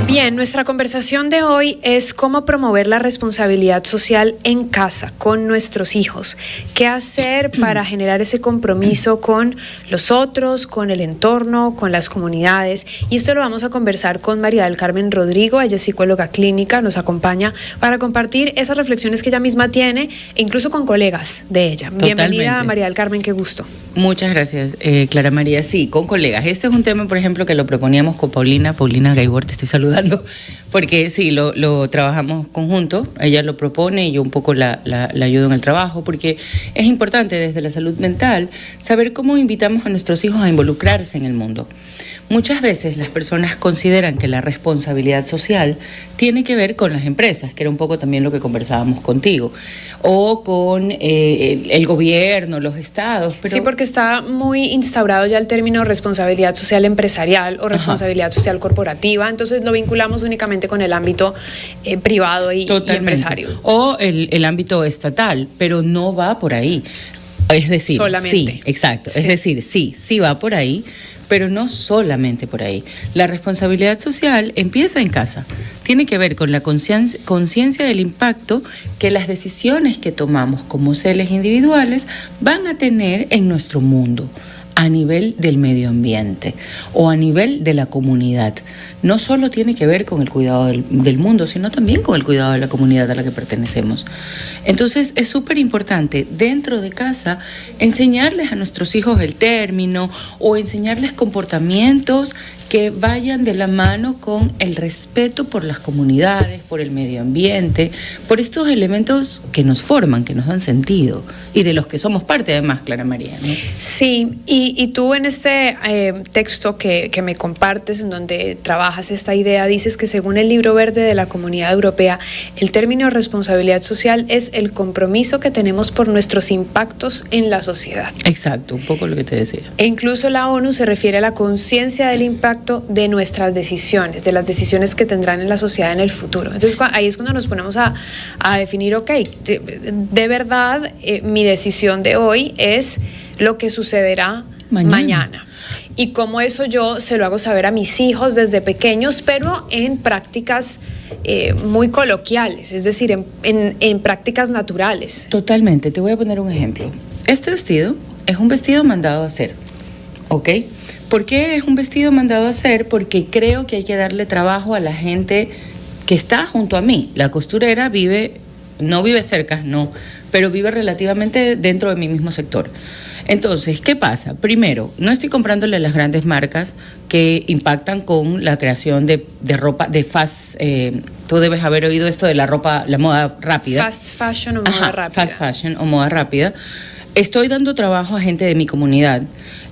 Bien, nuestra conversación de hoy es cómo promover la responsabilidad social en casa, con nuestros hijos. ¿Qué hacer para generar ese compromiso con los otros, con el entorno, con las comunidades? Y esto lo vamos a conversar con María del Carmen Rodrigo. Ella es psicóloga clínica, nos acompaña para compartir esas reflexiones que ella misma tiene, e incluso con colegas de ella. Totalmente. Bienvenida, María del Carmen, qué gusto. Muchas gracias, Clara María. Sí, con colegas. Este es un tema, por ejemplo, que lo proponíamos con Paulina Gaibor, te estoy saludando, porque sí, lo trabajamos conjunto. Ella lo propone y yo un poco la ayudo en el trabajo, porque es importante desde la salud mental saber cómo invitamos a nuestros hijos a involucrarse en el mundo. Muchas veces las personas consideran que la responsabilidad social tiene que ver con las empresas, que era un poco también lo que conversábamos contigo, o con el gobierno, los estados. Pero... Sí, porque está muy instaurado ya el término responsabilidad social empresarial o responsabilidad social corporativa, entonces lo vinculamos únicamente con el ámbito privado y empresario. O el ámbito estatal, pero no va por ahí. Es decir, solamente. Sí, exacto. Sí. Es decir, sí va por ahí, pero no solamente por ahí. La responsabilidad social empieza en casa. Tiene que ver con la conciencia del impacto que las decisiones que tomamos como seres individuales van a tener en nuestro mundo, a nivel del medio ambiente o a nivel de la comunidad. No solo tiene que ver con el cuidado del mundo, sino también con el cuidado de la comunidad a la que pertenecemos. Entonces es súper importante dentro de casa enseñarles a nuestros hijos el término o enseñarles comportamientos que vayan de la mano con el respeto por las comunidades, por el medio ambiente, por estos elementos que nos forman, que nos dan sentido y de los que somos parte además, Clara María, ¿no? Sí, y tú en este texto que me compartes, en donde trabajas esta idea, dices que según el Libro Verde de la Comunidad Europea, el término responsabilidad social es el compromiso que tenemos por nuestros impactos en la sociedad. Exacto, un poco lo que te decía. E incluso la ONU se refiere a la conciencia del impacto de nuestras decisiones, de las decisiones que tendrán en la sociedad en el futuro. Entonces ahí es cuando nos ponemos a definir, ok, de verdad mi decisión de hoy es lo que sucederá mañana. Y cómo eso yo se lo hago saber a mis hijos desde pequeños, pero en prácticas muy coloquiales, es decir, en prácticas naturales. Totalmente, te voy a poner un ejemplo. Este vestido es un vestido mandado a hacer, ¿ok? ¿Por qué es un vestido mandado a hacer? Porque creo que hay que darle trabajo a la gente que está junto a mí. La costurera no vive cerca, no, pero vive relativamente dentro de mi mismo sector. Entonces, ¿qué pasa? Primero, no estoy comprándole a las grandes marcas que impactan con la creación de ropa, de fast, tú debes haber oído esto de la ropa, la moda rápida. Fast fashion o moda rápida. Fast fashion o moda rápida. Estoy dando trabajo a gente de mi comunidad.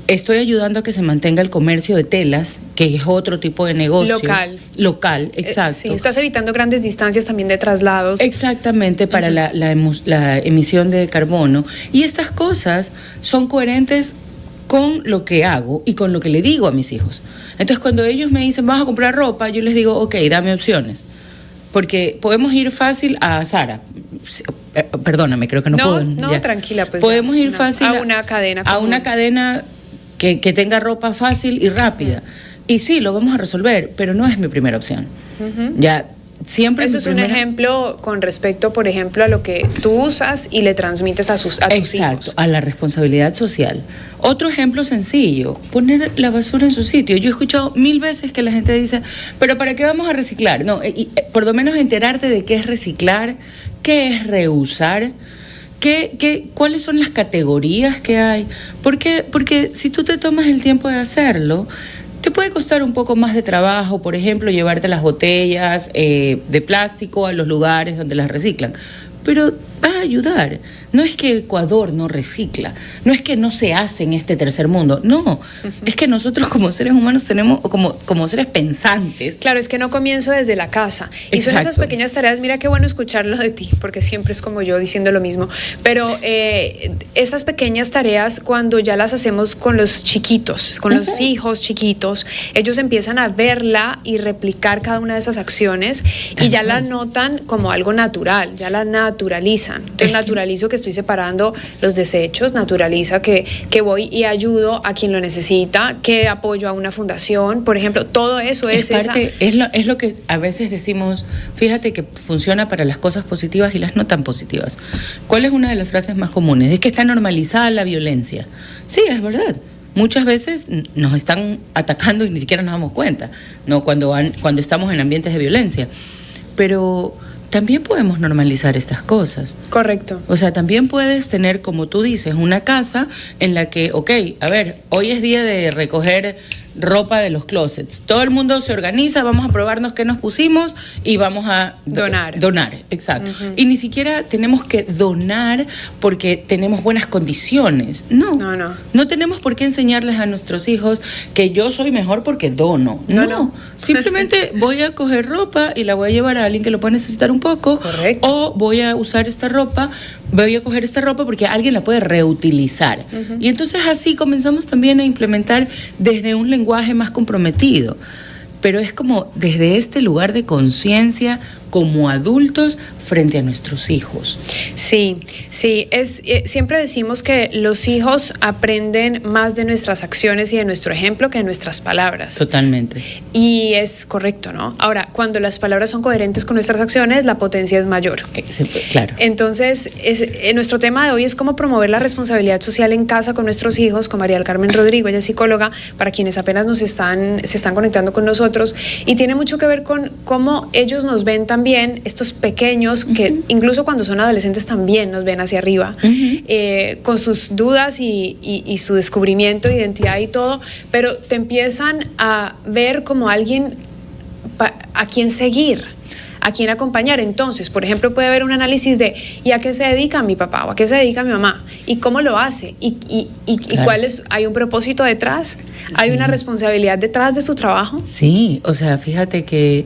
Estoy ayudando a que se mantenga el comercio de telas, que es otro tipo de negocio. Local, exacto. Sí, estás evitando grandes distancias también de traslados. Exactamente, para la emisión de carbono. Y estas cosas son coherentes con lo que hago y con lo que le digo a mis hijos. Entonces, cuando ellos me dicen, vas a comprar ropa, yo les digo, ok, dame opciones. Porque podemos ir fácil a Zara. Perdóname, creo que no puedo. No, tranquila. Pues podemos ir fácil a una cadena. A una cadena que tenga ropa fácil y rápida. Y sí, lo vamos a resolver, pero no es mi primera opción. Ya siempre eso es un ejemplo con respecto, por ejemplo, a lo que tú usas y le transmites a tus hijos. Exacto, a la responsabilidad social. Otro ejemplo sencillo, poner la basura en su sitio. Yo he escuchado 1000 veces que la gente dice, pero ¿para qué vamos a reciclar? No, por lo menos enterarte de qué es reciclar, qué es reusar. ¿Cuáles son las categorías que hay? Porque si tú te tomas el tiempo de hacerlo, te puede costar un poco más de trabajo, por ejemplo, llevarte las botellas de plástico a los lugares donde las reciclan, pero va a ayudar. No es que Ecuador no recicla, no es que no se hace en este tercer mundo, no, es que nosotros como seres humanos tenemos, como seres pensantes. Claro, es que no comienzo desde la casa. Y Exacto. Son esas pequeñas tareas, mira qué bueno escucharlo de ti, porque siempre es como yo diciendo lo mismo, pero esas pequeñas tareas cuando ya las hacemos con los chiquitos, con los hijos chiquitos, ellos empiezan a verla y replicar cada una de esas acciones y ya la notan como algo natural, ya la naturalizan. Entonces naturalizo que estoy separando los desechos, naturaliza que voy y ayudo a quien lo necesita, que apoyo a una fundación, por ejemplo, todo eso es lo que a veces decimos, fíjate que funciona para las cosas positivas y las no tan positivas. ¿Cuál es una de las frases más comunes? Es que está normalizada la violencia. Sí, es verdad. Muchas veces nos están atacando y ni siquiera nos damos cuenta, ¿no? Cuando estamos en ambientes de violencia. Pero también podemos normalizar estas cosas. Correcto. O sea, también puedes tener, como tú dices, una casa en la que, ok, a ver, hoy es día de recoger ropa de los closets. Todo el mundo se organiza, vamos a probarnos qué nos pusimos y vamos a donar. Donar, exacto. Y ni siquiera tenemos que donar porque tenemos buenas condiciones. No tenemos por qué enseñarles a nuestros hijos que yo soy mejor porque dono. No. Simplemente voy a coger ropa y la voy a llevar a alguien que lo puede necesitar un poco. Correcto. O voy a usar voy a coger esta ropa porque alguien la puede reutilizar. Y entonces así comenzamos también a implementar desde un lenguaje más comprometido. Pero es como desde este lugar de conciencia como adultos frente a nuestros hijos. Sí, siempre decimos que los hijos aprenden más de nuestras acciones y de nuestro ejemplo que de nuestras palabras. Totalmente. Y es correcto, ¿no? Ahora, cuando las palabras son coherentes con nuestras acciones, la potencia es mayor. Claro. Entonces, nuestro tema de hoy es cómo promover la responsabilidad social en casa con nuestros hijos, con María del Carmen Rodrigo, ella es psicóloga, para quienes apenas se están conectando con nosotros, y tiene mucho que ver con cómo ellos nos ven también, estos pequeños, que incluso cuando son adolescentes también nos ven hacia arriba, con sus dudas y su descubrimiento de identidad y todo, pero te empiezan a ver como alguien a quien seguir, a quien acompañar. Entonces, por ejemplo, puede haber un análisis de ¿y a qué se dedica mi papá o a qué se dedica mi mamá? ¿Y cómo lo hace? ¿Y claro. cuál es? ¿Hay un propósito detrás? ¿Hay una responsabilidad detrás de su trabajo? Sí, o sea, fíjate que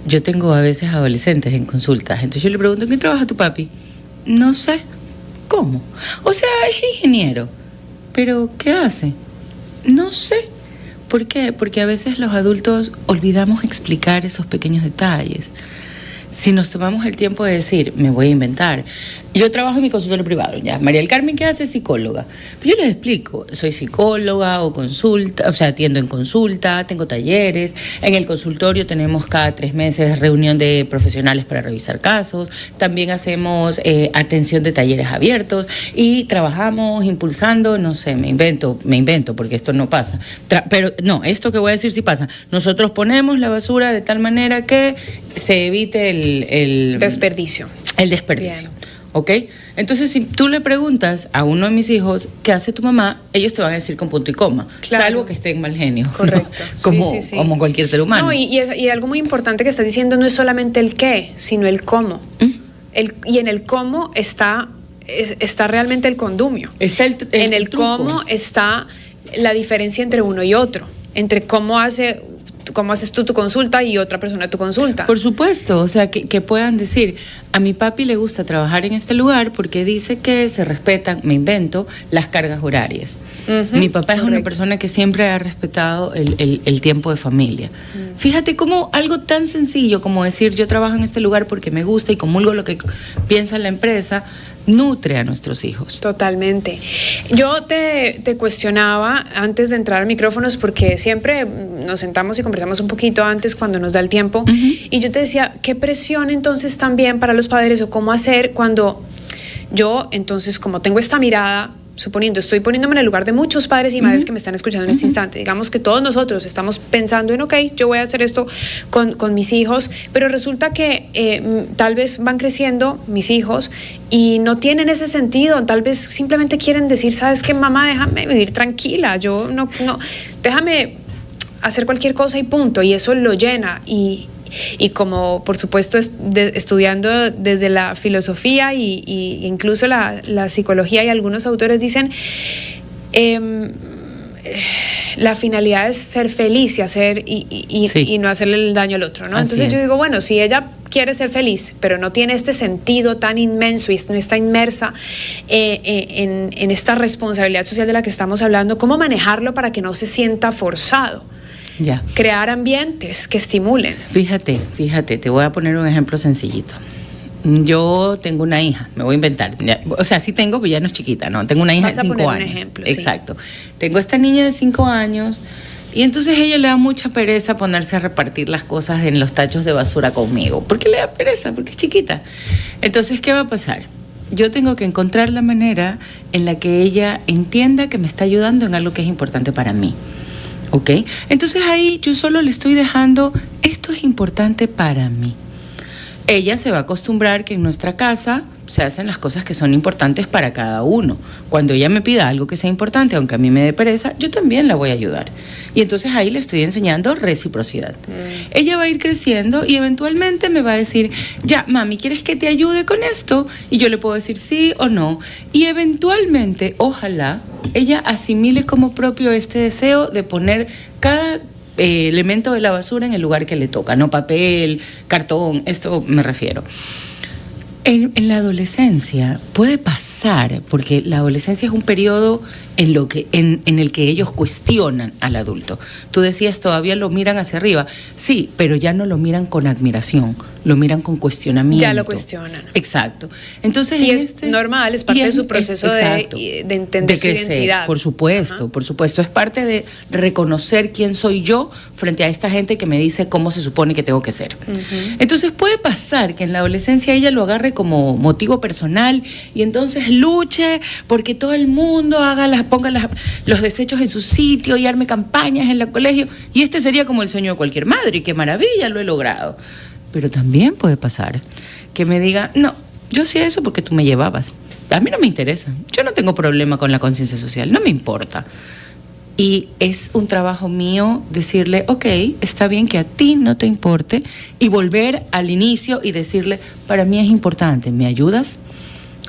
yo tengo a veces adolescentes en consultas, entonces yo le pregunto, ¿en qué trabaja tu papi? No sé. ¿Cómo? O sea, es ingeniero. ¿Pero qué hace? No sé. ¿Por qué? Porque a veces los adultos olvidamos explicar esos pequeños detalles. Si nos tomamos el tiempo de decir, me voy a inventar, yo trabajo en mi consultorio privado, ya, María del Carmen, ¿qué hace? Psicóloga. Pero yo les explico, soy psicóloga o consulta, o sea, atiendo en consulta, tengo talleres, en el consultorio tenemos cada 3 meses reunión de profesionales para revisar casos, también hacemos atención de talleres abiertos y trabajamos impulsando, no sé, me invento, porque esto no pasa, pero no, esto que voy a decir sí pasa. Nosotros ponemos la basura de tal manera que se evite el desperdicio. El desperdicio. Bien. ¿Ok? Entonces, si tú le preguntas a uno de mis hijos qué hace tu mamá, ellos te van a decir con punto y coma, claro. Salvo que esté en mal genio. Correcto. ¿No? Sí. Como cualquier ser humano. No, y algo muy importante que estás diciendo no es solamente el qué, sino el cómo. Y en el cómo está realmente el condumio. Está en el truco. cómo está la diferencia entre uno y otro, entre cómo haces tú tu consulta y otra persona tu consulta. Por supuesto, o sea, que puedan decir, a mi papi le gusta trabajar en este lugar porque dice que se respetan, me invento, las cargas horarias. Mi papá es una persona que siempre ha respetado el tiempo de familia. Fíjate cómo algo tan sencillo como decir, yo trabajo en este lugar porque me gusta y comulgo lo que piensa la empresa, nutre a nuestros hijos. Totalmente. Yo te cuestionaba antes de entrar a micrófonos, porque siempre nos sentamos y conversamos un poquito antes cuando nos da el tiempo, y yo te decía, ¿qué presión entonces también para los padres o cómo hacer cuando yo, entonces, como tengo esta mirada, suponiendo, estoy poniéndome en el lugar de muchos padres y madres que me están escuchando en este instante, digamos que todos nosotros estamos pensando en, ok, yo voy a hacer esto con mis hijos, pero resulta que tal vez van creciendo mis hijos y no tienen ese sentido, tal vez simplemente quieren decir, ¿sabes qué, mamá? Déjame vivir tranquila, yo no, déjame hacer cualquier cosa y punto, y eso lo llena, y como por supuesto estudiando desde la filosofía y incluso la psicología, y algunos autores dicen la finalidad es ser feliz y hacer y no hacerle el daño al otro, ¿no? Así Entonces es. yo digo, bueno, si ella quiere ser feliz, pero no tiene este sentido tan inmenso y no está inmersa en esta responsabilidad social de la que estamos hablando, ¿cómo manejarlo para que no se sienta forzado? Ya. Crear ambientes que estimulen. Fíjate, te voy a poner un ejemplo sencillito. Yo tengo una hija, me voy a inventar. O sea, sí tengo, pero ya no es chiquita, ¿no? Tengo una hija de 5 años. Vas a poner un ejemplo, sí. Exacto. Tengo esta niña de 5 años y entonces ella le da mucha pereza ponerse a repartir las cosas en los tachos de basura conmigo. ¿Por qué le da pereza? Porque es chiquita. Entonces, ¿qué va a pasar? Yo tengo que encontrar la manera en la que ella entienda que me está ayudando en algo que es importante para mí. ¿Ok? Entonces ahí yo solo le estoy dejando, esto es importante para mí. Ella se va a acostumbrar que en nuestra casa se hacen las cosas que son importantes para cada uno. Cuando ella me pida algo que sea importante, aunque a mí me dé pereza, yo también la voy a ayudar. Y entonces ahí le estoy enseñando reciprocidad. Ella va a ir creciendo y eventualmente me va a decir, ya, mami, ¿quieres que te ayude con esto? Y yo le puedo decir sí o no. Y eventualmente, ojalá, ella asimile como propio este deseo de poner cada elemento de la basura en el lugar que le toca, no papel, cartón, esto me refiero. En la adolescencia puede pasar, porque la adolescencia es un periodo en el que ellos cuestionan al adulto. Tú decías, todavía lo miran hacia arriba. Sí, pero ya no lo miran con admiración, lo miran con cuestionamiento. Ya lo cuestionan. Exacto. Entonces, y es normal, es parte de su proceso de entender de crecer, su identidad. Por supuesto, por supuesto. Es parte de reconocer quién soy yo frente a esta gente que me dice cómo se supone que tengo que ser. Entonces puede pasar que en la adolescencia ella lo agarre como motivo personal y entonces luche porque todo el mundo ponga los desechos en su sitio y arme campañas en el colegio. Y este sería como el sueño de cualquier madre. Y qué maravilla, lo he logrado. Pero también puede pasar que me diga, no, yo hacía eso porque tú me llevabas. A mí no me interesa. Yo no tengo problema con la conciencia social, no me importa. Y es un trabajo mío decirle, ok, está bien que a ti no te importe, y volver al inicio y decirle, para mí es importante, ¿me ayudas?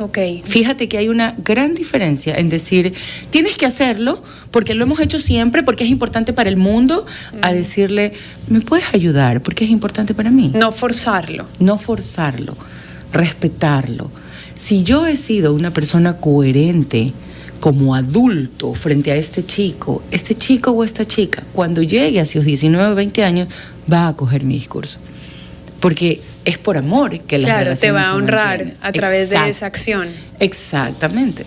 Okay. Fíjate que hay una gran diferencia en decir, tienes que hacerlo porque lo hemos hecho siempre, porque es importante para el mundo, a decirle, ¿me puedes ayudar? Porque es importante para mí. No forzarlo. No forzarlo, respetarlo. Si yo he sido una persona coherente como adulto frente a este chico o esta chica, cuando llegue a sus 19 o 20 años, va a acoger mi discurso. Porque es por amor que las relaciones te va a honrar mantienen a través de esa acción. Exactamente.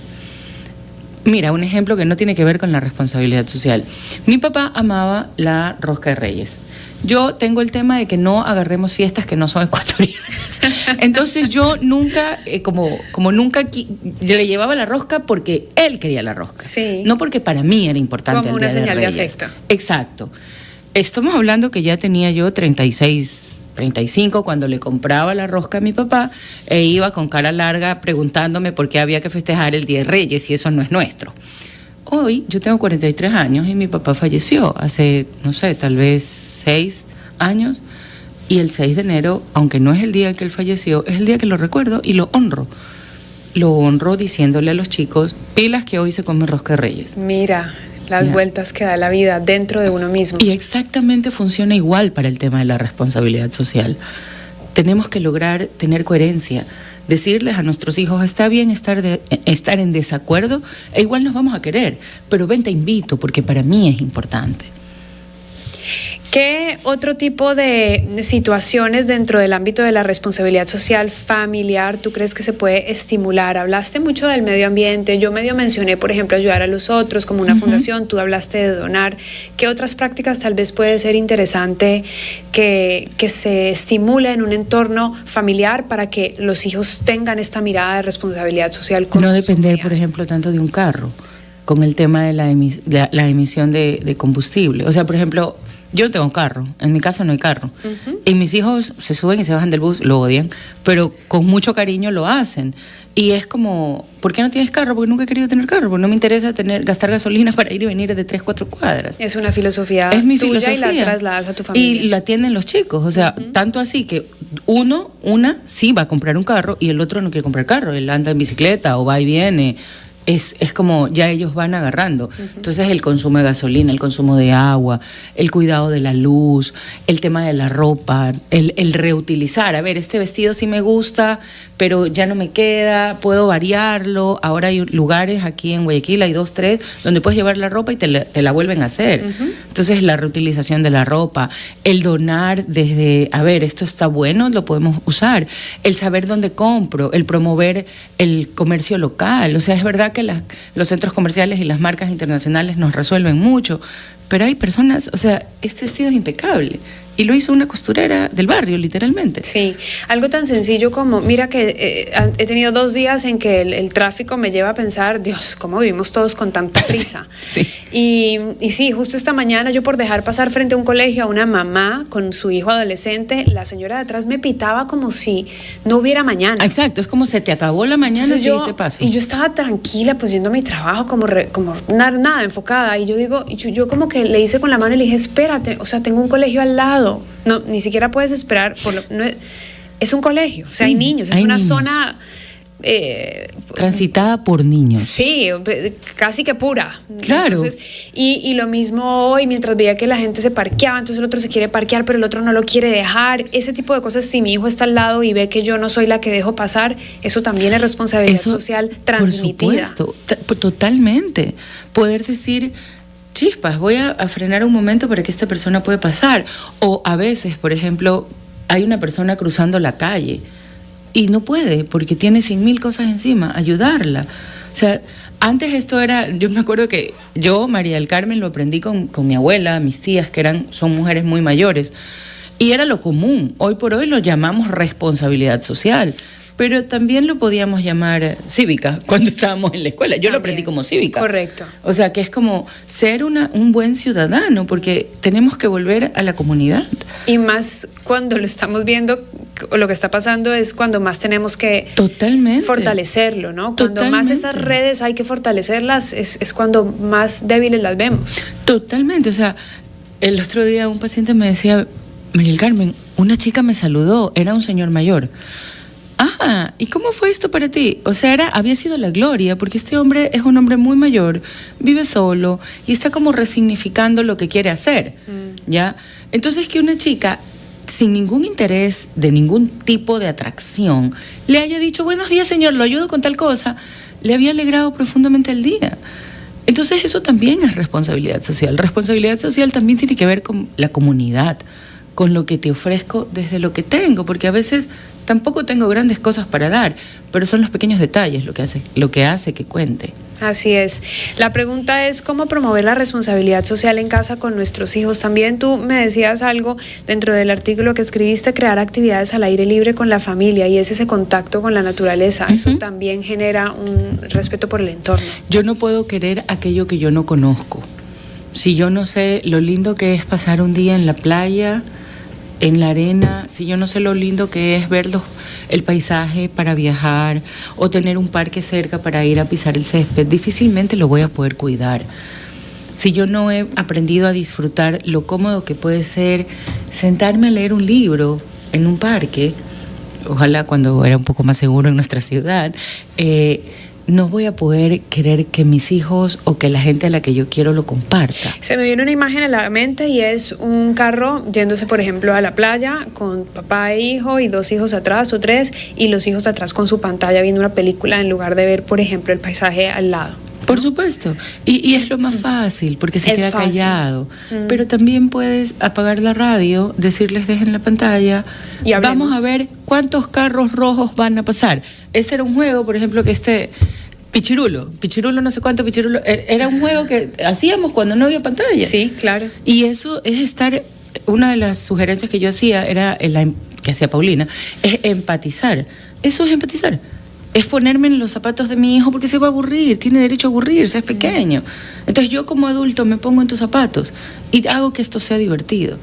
Mira, un ejemplo que no tiene que ver con la responsabilidad social. Mi papá amaba la rosca de Reyes. Yo tengo el tema de que no agarremos fiestas que no son ecuatorianas. Entonces yo nunca, como nunca yo le llevaba la rosca porque él quería la rosca. Sí. No porque para mí era importante como el Día una señal de de Reyes. afecto. Exacto. Estamos hablando que ya tenía yo 36, 35 cuando le compraba la rosca a mi papá e iba con cara larga preguntándome por qué había que festejar el Día de Reyes y eso no es nuestro. Hoy yo tengo 43 años y mi papá falleció hace, no sé, tal vez 6 años, y el 6 de enero, aunque no es el día que él falleció, es el día que lo recuerdo y lo honro. Lo honro diciéndole a los chicos, pilas que hoy se come rosca de Reyes. Mira, las vueltas que da la vida dentro de uno mismo. Y exactamente funciona igual para el tema de la responsabilidad social. Tenemos que lograr tener coherencia, decirles a nuestros hijos, está bien estar en desacuerdo, e igual nos vamos a querer, pero ven, te invito, porque para mí es importante. ¿Qué otro tipo de situaciones dentro del ámbito de la responsabilidad social familiar tú crees que se puede estimular? Hablaste mucho del medio ambiente, yo medio mencioné, por ejemplo, ayudar a los otros como una fundación, tú hablaste de donar. ¿Qué otras prácticas tal vez puede ser interesante que se estimule en un entorno familiar para que los hijos tengan esta mirada de responsabilidad social con sus depender, comunidades? por ejemplo, tanto de un carro, con el tema de la emisión de combustible. O sea, por ejemplo, yo no tengo carro, en mi casa no hay carro. Y mis hijos se suben y se bajan del bus, lo odian, pero con mucho cariño lo hacen. Y es como, ¿por qué no tienes carro? Porque nunca he querido tener carro, porque no me interesa gastar gasolina para ir y venir de 3-4 cuadras. Es una filosofía es mi tuya filosofía. y la trasladas a tu familia. Y la atienden los chicos, o sea, tanto así que una sí va a comprar un carro y el otro no quiere comprar carro, él anda en bicicleta o va y viene. Es como ya ellos van agarrando. Entonces el consumo de gasolina, el consumo de agua, el cuidado de la luz, el tema de la ropa, el reutilizar. A ver, este vestido sí me gusta, pero ya no me queda, puedo variarlo. Ahora hay lugares aquí en Guayaquil, hay 2, 3, donde puedes llevar la ropa y te la vuelven a hacer. Entonces, la reutilización de la ropa, el donar desde, a ver, esto está bueno, lo podemos usar, el saber dónde compro, el promover el comercio local. O sea, es verdad que los centros comerciales y las marcas internacionales nos resuelven mucho, pero hay personas, o sea, este vestido es impecable. Y lo hizo una costurera del barrio, literalmente. Sí, algo tan sencillo como, mira que he tenido 2 días en que el tráfico me lleva a pensar, Dios, cómo vivimos todos con tanta prisa. Sí. Y sí, justo esta mañana yo por dejar pasar frente a un colegio a una mamá con su hijo adolescente, la señora de atrás me pitaba como si no hubiera mañana. Exacto, es como se te acabó la mañana si diste paso. Y yo estaba tranquila, pues yendo a mi trabajo, como nada, enfocada. Y yo digo, yo como que le hice con la mano y le dije, espérate, o sea, tengo un colegio al lado. No, ni siquiera puedes esperar, es un colegio, o sea, hay niños, es una zona transitada por niños. Sí, casi que pura. Claro. Entonces, y lo mismo hoy, mientras veía que la gente se parqueaba, entonces el otro se quiere parquear, pero el otro no lo quiere dejar. Ese tipo de cosas, si mi hijo está al lado y ve que yo no soy la que dejo pasar, eso también es responsabilidad social transmitida. Por supuesto, totalmente. Poder decir, chispas, voy a frenar un momento para que esta persona pueda pasar. O a veces, por ejemplo, hay una persona cruzando la calle y no puede porque tiene 100.000 cosas encima, ayudarla. O sea, antes esto era, yo me acuerdo que yo, María del Carmen, lo aprendí con mi abuela, mis tías, que son mujeres muy mayores, y era lo común. Hoy por hoy lo llamamos responsabilidad social, pero también lo podíamos llamar cívica cuando estábamos en la escuela. Yo lo aprendí como cívica. Correcto. O sea, que es como ser un buen ciudadano, porque tenemos que volver a la comunidad. Y más cuando lo estamos viendo, lo que está pasando es cuando más tenemos que fortalecerlo, ¿no? Cuando más esas redes hay que fortalecerlas, es cuando más débiles las vemos. Totalmente. O sea, el otro día un paciente me decía, María del Carmen, una chica me saludó, era un señor mayor. Ah, ¿y cómo fue esto para ti? O sea, había sido la gloria, porque este hombre es un hombre muy mayor, vive solo y está como resignificando lo que quiere hacer, ¿ya? Entonces, que una chica sin ningún interés, de ningún tipo de atracción, le haya dicho, buenos días, señor, lo ayudo con tal cosa, le había alegrado profundamente el día. Entonces, eso también es responsabilidad social. Responsabilidad social también tiene que ver con la comunidad, con lo que te ofrezco desde lo que tengo, porque a veces tampoco tengo grandes cosas para dar, pero son los pequeños detalles lo que hace que cuente. Así es. La pregunta es cómo promover la responsabilidad social en casa con nuestros hijos. También tú me decías algo dentro del artículo que escribiste, crear actividades al aire libre con la familia, y es ese contacto con la naturaleza. Eso también genera un respeto por el entorno. Yo no puedo querer aquello que yo no conozco. Si yo no sé lo lindo que es pasar un día en la playa, en la arena, si yo no sé lo lindo que es ver el paisaje para viajar o tener un parque cerca para ir a pisar el césped, difícilmente lo voy a poder cuidar. Si yo no he aprendido a disfrutar lo cómodo que puede ser sentarme a leer un libro en un parque, ojalá cuando era un poco más seguro en nuestra ciudad, no voy a poder querer que mis hijos o que la gente a la que yo quiero lo comparta. Se me viene una imagen en la mente y es un carro yéndose, por ejemplo, a la playa con papá e hijo y 2 hijos atrás o 3, y los hijos atrás con su pantalla viendo una película en lugar de ver, por ejemplo, el paisaje al lado, ¿no? Por supuesto. Y es lo más fácil porque se queda callado. Pero también puedes apagar la radio, decirles dejen la pantalla y vamos a ver cuántos carros rojos van a pasar. Ese era un juego, por ejemplo, que Pichirulo no sé cuánto Pichirulo, era un juego que hacíamos cuando no había pantalla. Sí, claro. Y eso es una de las sugerencias que yo hacía, que hacía Paulina, es empatizar. Eso es empatizar. Es ponerme en los zapatos de mi hijo porque se va a aburrir, tiene derecho a aburrirse, es pequeño. Entonces yo como adulto me pongo en tus zapatos y hago que esto sea divertido.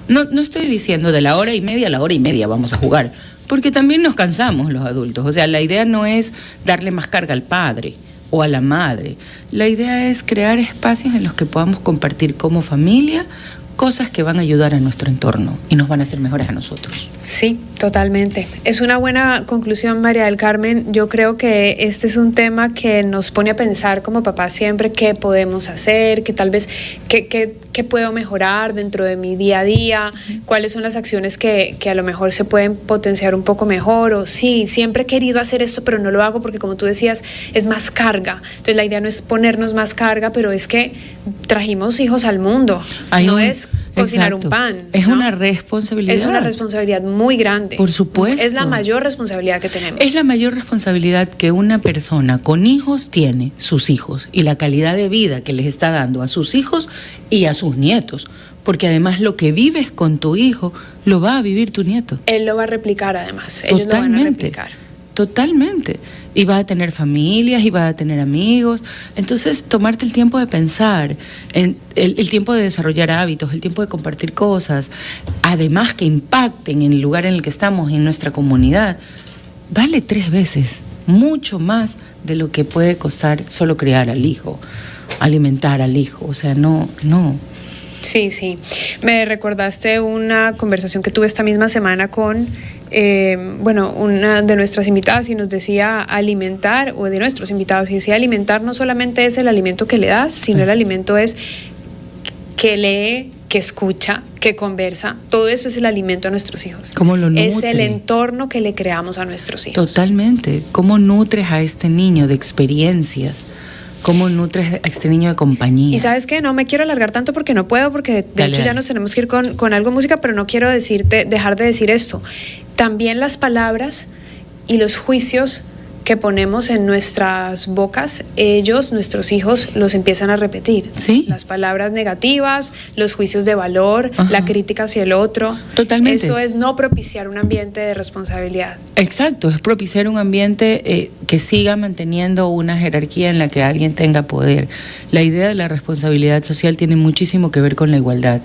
No estoy diciendo de la hora y media a la hora y media vamos a jugar, porque también nos cansamos los adultos. O sea, la idea no es darle más carga al padre o a la madre. La idea es crear espacios en los que podamos compartir como familia cosas que van a ayudar a nuestro entorno y nos van a hacer mejores a nosotros. Sí, totalmente. Es una buena conclusión, María del Carmen. Yo creo que este es un tema que nos pone a pensar como papás siempre qué podemos hacer, que tal vez qué puedo mejorar dentro de mi día a día, cuáles son las acciones que a lo mejor se pueden potenciar un poco mejor, o sí, siempre he querido hacer esto pero no lo hago porque, como tú decías, es más carga. Entonces la idea no es ponernos más carga, pero es que trajimos hijos al mundo. No es cocinar un pan. Es, ¿no? una responsabilidad. Es una responsabilidad muy grande. Por supuesto. Es la mayor responsabilidad que tenemos. Es la mayor responsabilidad que una persona con hijos tiene, sus hijos, y la calidad de vida que les está dando a sus hijos y a sus nietos. Porque además lo que vives con tu hijo lo va a vivir tu nieto. Él lo va a replicar además. Ellos lo van a replicar. Totalmente. Y vas a tener familias y vas a tener amigos. Entonces, tomarte el tiempo de pensar, el tiempo de desarrollar hábitos, el tiempo de compartir cosas, además que impacten en el lugar en el que estamos, en nuestra comunidad, vale 3 veces, mucho más de lo que puede costar solo criar al hijo, alimentar al hijo. O sea, no. Sí, sí. Me recordaste una conversación que tuve esta misma semana con una de nuestras invitadas, y nos decía alimentar, o de nuestros invitados, y decía alimentar no solamente es el alimento que le das, sino el alimento es que lee, que escucha, que conversa. Todo eso es el alimento a nuestros hijos. ¿Cómo lo nutre? Es el entorno que le creamos a nuestros hijos. Totalmente. ¿Cómo nutres a este niño de experiencias? ¿Cómo nutres a este niño de compañía? Y sabes qué, no me quiero alargar tanto porque no puedo, porque de hecho ya nos tenemos que ir con algo de música, pero no quiero dejar de decir esto. También las palabras y los juicios que ponemos en nuestras bocas, ellos, nuestros hijos, los empiezan a repetir. ¿Sí? Las palabras negativas, los juicios de valor, la crítica hacia el otro. Totalmente. Eso es no propiciar un ambiente de responsabilidad. Exacto, es propiciar un ambiente que siga manteniendo una jerarquía en la que alguien tenga poder. La idea de la responsabilidad social tiene muchísimo que ver con la igualdad.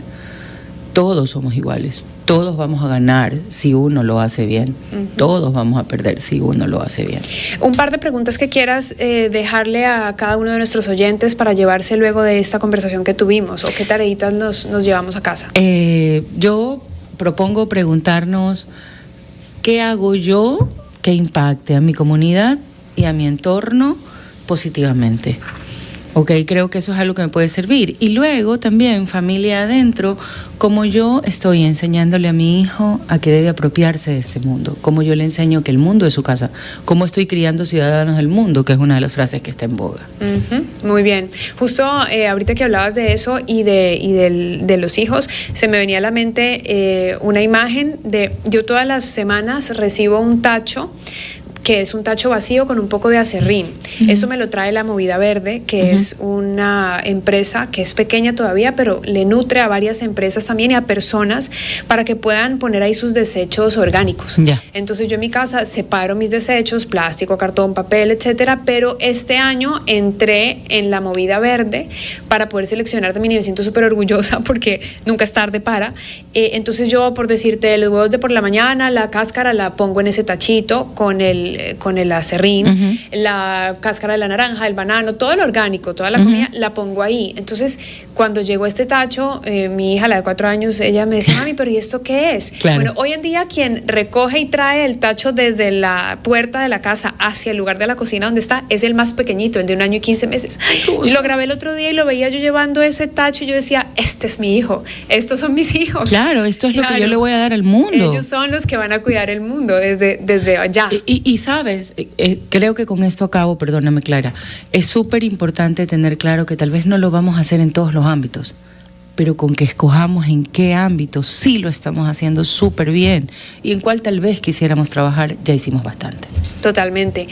Todos somos iguales, todos vamos a ganar si uno lo hace bien, todos vamos a perder si uno lo hace bien. Un par de preguntas que quieras dejarle a cada uno de nuestros oyentes para llevarse luego de esta conversación que tuvimos, o qué tareitas nos llevamos a casa. Yo propongo preguntarnos qué hago yo que impacte a mi comunidad y a mi entorno positivamente. Ok, creo que eso es algo que me puede servir. Y luego también, familia adentro, como yo estoy enseñándole a mi hijo a que debe apropiarse de este mundo, como yo le enseño que el mundo es su casa, cómo estoy criando ciudadanos del mundo, que es una de las frases que está en boga. Muy bien. Justo ahorita que hablabas de eso y de los hijos, se me venía a la mente una imagen de, yo todas las semanas recibo un tacho, que es un tacho vacío con un poco de acerrín. Esto me lo trae La Movida Verde, que es una empresa que es pequeña todavía, pero le nutre a varias empresas también y a personas para que puedan poner ahí sus desechos orgánicos. Entonces yo en mi casa separo mis desechos, plástico, cartón, papel, etcétera, pero este año entré en La Movida Verde para poder seleccionar también, y me siento súper orgullosa porque nunca es tarde para. Entonces yo, por decirte, los huevos de por la mañana, la cáscara la pongo en ese tachito con el acerrín, la cáscara de la naranja, el banano, todo lo orgánico, toda la comida, la pongo ahí. Entonces, cuando llegó este tacho, mi hija, la de 4 años, ella me decía, mami, ¿pero y esto qué es? Claro. Bueno, hoy en día quien recoge y trae el tacho desde la puerta de la casa hacia el lugar de la cocina donde está, es el más pequeñito, el de 1 año y 15 meses. Y lo grabé el otro día y lo veía yo llevando ese tacho y yo decía, este es mi hijo, estos son mis hijos. Claro, esto es lo que yo le voy a dar al mundo. Ellos son los que van a cuidar el mundo desde allá. Y sabes, creo que con esto acabo, perdóname Clara, es súper importante tener claro que tal vez no lo vamos a hacer en todos los ámbitos, pero con que escojamos en qué ámbito sí lo estamos haciendo súper bien y en cuál tal vez quisiéramos trabajar, ya hicimos bastante. Totalmente.